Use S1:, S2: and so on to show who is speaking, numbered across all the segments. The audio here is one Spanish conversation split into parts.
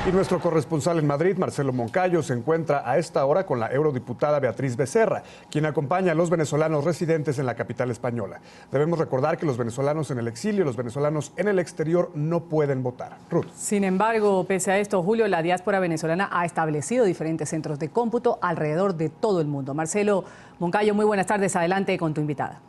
S1: Y nuestro corresponsal en Madrid, Marcelo Moncayo, se encuentra a esta hora con la eurodiputada Beatriz Becerra, quien acompaña a los venezolanos residentes en la capital española. Debemos recordar que los venezolanos en el exilio y los venezolanos en el exterior no pueden votar. Ruth.
S2: Sin embargo, pese a esto, Julio, la diáspora venezolana ha establecido diferentes centros de cómputo alrededor de todo el mundo. Marcelo Moncayo, muy buenas tardes. Adelante con tu invitada.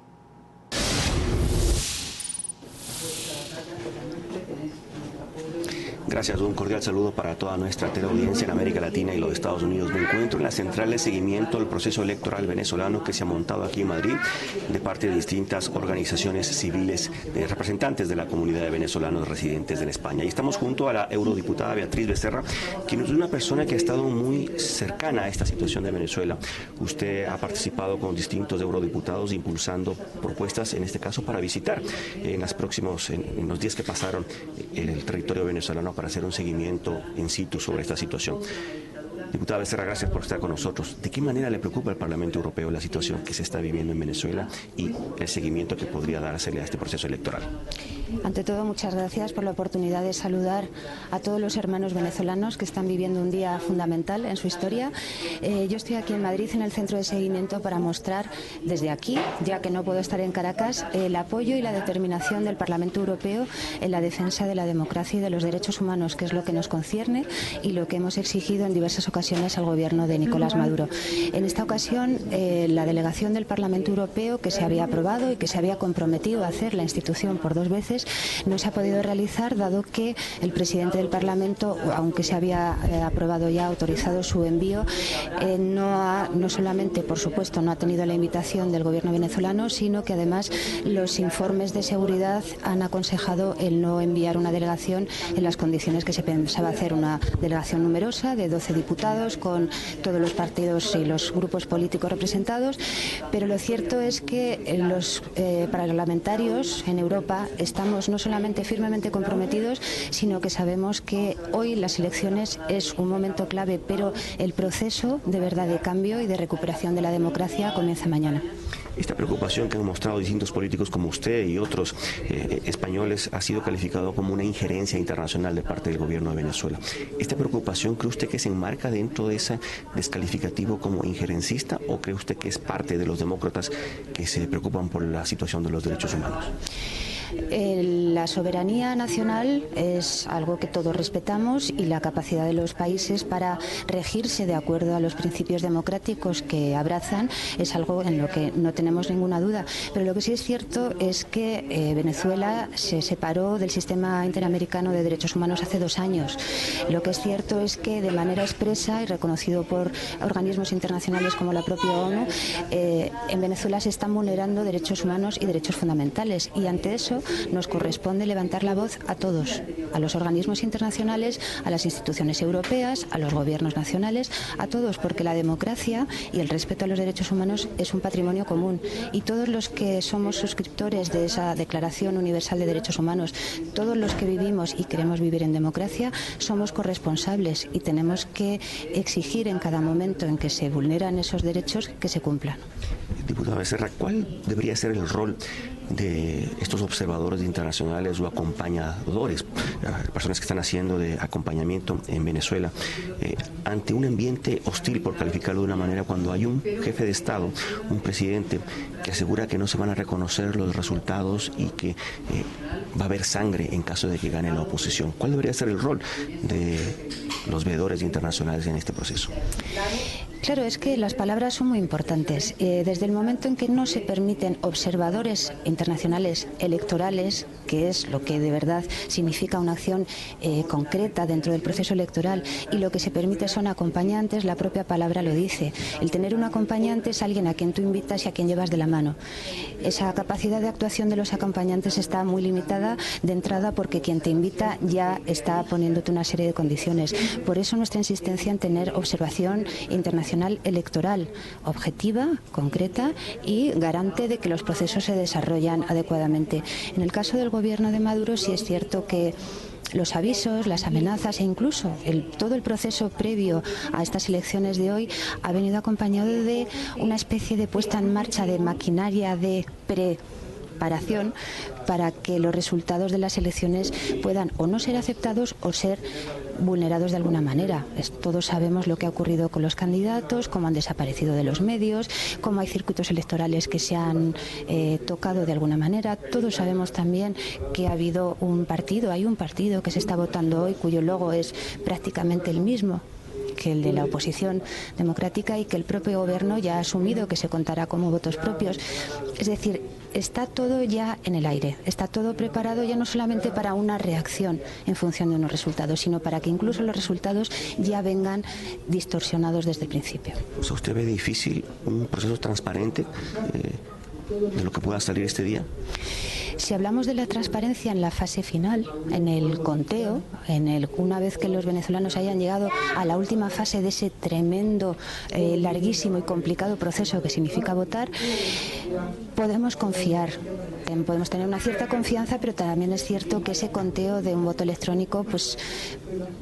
S3: Gracias, un cordial saludo para toda nuestra teleaudiencia en América Latina y los Estados Unidos. Me encuentro en la central de seguimiento del proceso electoral venezolano que se ha montado aquí en Madrid de parte de distintas organizaciones civiles, de representantes de la comunidad de venezolanos residentes en España. Y estamos junto a la eurodiputada Beatriz Becerra, quien es una persona que ha estado muy cercana a esta situación de Venezuela. Usted ha participado con distintos eurodiputados impulsando propuestas, en este caso para visitar en los días que pasaron el territorio venezolano para hacer un seguimiento in situ sobre esta situación. Diputada Becerra, gracias por estar con nosotros. ¿De qué manera le preocupa al Parlamento Europeo la situación que se está viviendo en Venezuela y el seguimiento que podría dársele a este proceso electoral?
S4: Ante todo, muchas gracias por la oportunidad de saludar a todos los hermanos venezolanos que están viviendo un día fundamental en su historia. Yo estoy aquí en Madrid, en el centro de seguimiento, para mostrar desde aquí, ya que no puedo estar en Caracas, el apoyo y la determinación del Parlamento Europeo en la defensa de la democracia y de los derechos humanos, que es lo que nos concierne y lo que hemos exigido en diversas ocasiones al gobierno de Nicolás Maduro. En esta ocasión, la delegación del Parlamento Europeo, que se había aprobado y que se había comprometido a hacer la institución por 2 veces, no se ha podido realizar, dado que el presidente del Parlamento, aunque se había aprobado ya, autorizado su envío, no solamente, por supuesto, no ha tenido la invitación del gobierno venezolano, sino que además los informes de seguridad han aconsejado el no enviar una delegación en las condiciones que se pensaba hacer, una delegación numerosa de 12 diputados con todos los partidos y los grupos políticos representados. Pero lo cierto es que los parlamentarios en Europa estamos no solamente firmemente comprometidos, sino que sabemos que hoy las elecciones es un momento clave, pero el proceso de verdad de cambio y de recuperación de la democracia comienza mañana.
S3: Esta preocupación que han mostrado distintos políticos como usted y otros españoles ha sido calificado como una injerencia internacional de parte del gobierno de Venezuela. ¿Esta preocupación cree usted que se enmarca dentro de ese descalificativo como injerencista, o cree usted que es parte de los demócratas que se preocupan por la situación de los derechos humanos?
S4: La soberanía nacional es algo que todos respetamos, y la capacidad de los países para regirse de acuerdo a los principios democráticos que abrazan es algo en lo que no tenemos ninguna duda. Pero lo que sí es cierto es que Venezuela se separó del sistema interamericano de derechos humanos hace 2 años. Lo que es cierto es que de manera expresa y reconocido por organismos internacionales como la propia ONU, en Venezuela se están vulnerando derechos humanos y derechos fundamentales, y ante eso nos corresponde levantar la voz a todos, a los organismos internacionales, a las instituciones europeas, a los gobiernos nacionales, a todos, porque la democracia y el respeto a los derechos humanos es un patrimonio común, y todos los que somos suscriptores de esa Declaración Universal de Derechos Humanos, todos los que vivimos y queremos vivir en democracia, somos corresponsables y tenemos que exigir en cada momento en que se vulneran esos derechos que se cumplan.
S3: Diputada Becerra, ¿cuál debería ser el rol de estos observadores internacionales o acompañadores, personas que están haciendo de acompañamiento en Venezuela, ante un ambiente hostil, por calificarlo de una manera, cuando hay un jefe de Estado, un presidente, que asegura que no se van a reconocer los resultados y que va a haber sangre en caso de que gane la oposición? ¿Cuál debería ser el rol de los veedores internacionales en este proceso?
S4: Claro, es que las palabras son muy importantes. Desde el momento en que no se permiten observadores internacionales electorales, que es lo que de verdad significa una acción concreta dentro del proceso electoral, y lo que se permite son acompañantes, la propia palabra lo dice. El tener un acompañante es alguien a quien tú invitas y a quien llevas de la mano. Esa capacidad de actuación de los acompañantes está muy limitada de entrada, porque quien te invita ya está poniéndote una serie de condiciones. Por eso nuestra insistencia en tener observación internacional electoral objetiva, concreta y garante de que los procesos se desarrollan adecuadamente. En el caso del gobierno de Maduro, sí es cierto que los avisos, las amenazas e incluso todo el proceso previo a estas elecciones de hoy ha venido acompañado de una especie de puesta en marcha de maquinaria de reparación para que los resultados de las elecciones puedan o no ser aceptados o ser vulnerados de alguna manera. Todos sabemos lo que ha ocurrido con los candidatos, cómo han desaparecido de los medios, cómo hay circuitos electorales que se han tocado de alguna manera. Todos sabemos también que ha habido hay un partido que se está votando hoy cuyo logo es prácticamente el mismo que el de la oposición democrática y que el propio gobierno ya ha asumido que se contará como votos propios. Es decir, está todo ya en el aire, está todo preparado ya no solamente para una reacción en función de unos resultados, sino para que incluso los resultados ya vengan distorsionados desde el principio.
S3: O sea, ¿usted ve difícil un proceso transparente de lo que pueda salir este día?
S4: Si hablamos de la transparencia en la fase final, en el conteo, una vez que los venezolanos hayan llegado a la última fase de ese tremendo, larguísimo y complicado proceso que significa votar, podemos confiar, podemos tener una cierta confianza, pero también es cierto que ese conteo de un voto electrónico, pues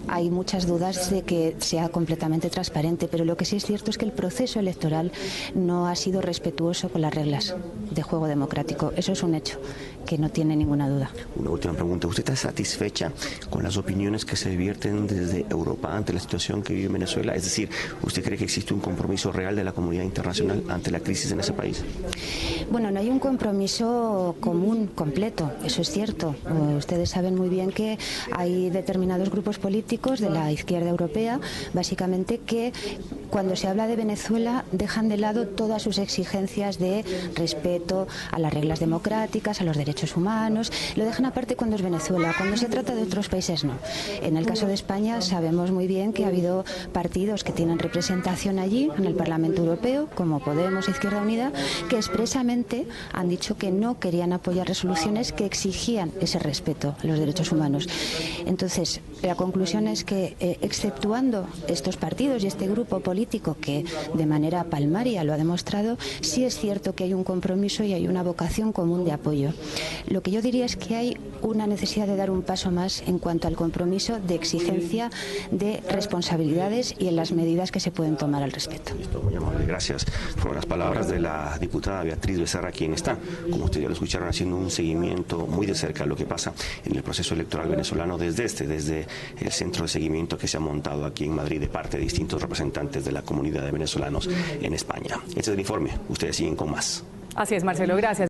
S4: hay muchas dudas de que sea completamente transparente, pero lo que sí es cierto es que el proceso electoral no ha sido respetuoso con las reglas de juego democrático. Eso es un hecho que no tiene ninguna duda.
S3: Una última pregunta. ¿Usted está satisfecha con las opiniones que se vierten desde Europa ante la situación que vive Venezuela? Es decir, ¿usted cree que existe un compromiso real de la comunidad internacional ante la crisis en ese país?
S4: Bueno, no hay un compromiso común, completo, eso es cierto. Ustedes saben muy bien que hay determinados grupos políticos de la izquierda europea, básicamente, que cuando se habla de Venezuela dejan de lado todas sus exigencias de respeto a las reglas democráticas, a los derechos humanos, lo dejan aparte cuando es Venezuela, cuando se trata de otros países no. En el caso de España sabemos muy bien que ha habido partidos que tienen representación allí, en el Parlamento Europeo, como Podemos e Izquierda Unida, que expresamente han dicho que no querían apoyar resoluciones que exigían ese respeto a los derechos humanos. Entonces, la conclusión es que, exceptuando estos partidos y este grupo político que de manera palmaria lo ha demostrado, sí es cierto que hay un compromiso y hay una vocación común de apoyo. Lo que yo diría es que hay una necesidad de dar un paso más en cuanto al compromiso de exigencia de responsabilidades y en las medidas que se pueden tomar al respecto.
S3: Listo, muy amable, gracias. Fueron las palabras de la diputada Beatriz Becerra, quien está, como ustedes ya lo escucharon, haciendo un seguimiento muy de cerca a lo que pasa en el proceso electoral venezolano desde el centro de seguimiento que se ha montado aquí en Madrid de parte de distintos representantes de la comunidad de venezolanos en España. Este es el informe, ustedes siguen con más.
S2: Así es, Marcelo, gracias.